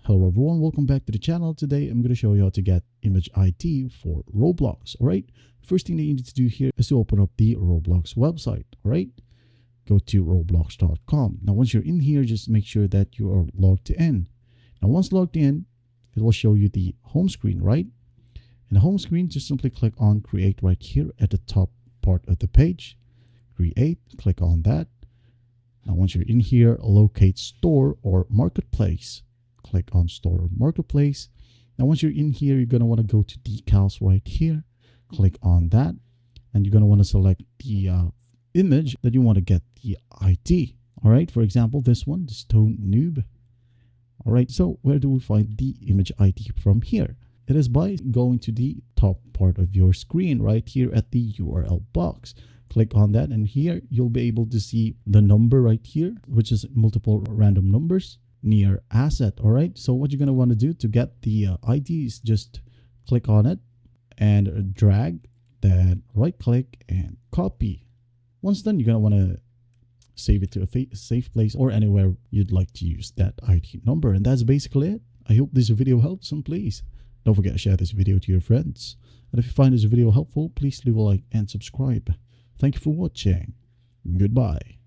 Hello everyone, welcome back to the channel. Today I'm going to show you how to get image ID for Roblox. Alright, first thing that you need to do here is to open up the Roblox website. Alright, go to roblox.com. Now once you're in here, just make sure that you are logged in. Now once logged in, it will show you the home screen, right? In the home screen, just simply click on create right here at the top part of the page. Create, click on that. Now once you're in here, locate store or marketplace. Click on store or marketplace. Now once you're in here, you're going to want to go to decals right here. Click on that. And you're going to want to select the image that you want to get the ID. All right, for example, this one, the Stone Noob. All right, so where do we find the image ID from here? It is by going to the top part of your screen right here at the URL box. Click on that, and here you'll be able to see the number right here, which is multiple random numbers near asset. All right, so what you're going to want to do to get the ID is just click on it and drag, then right click and copy. Once done, you're going to want to save it to a safe place or anywhere you'd like to use that ID number. And that's basically it. I hope this video helps, and please don't forget to share this video to your friends. And if you find this video helpful, please leave a like and subscribe. Thank you for watching. Goodbye.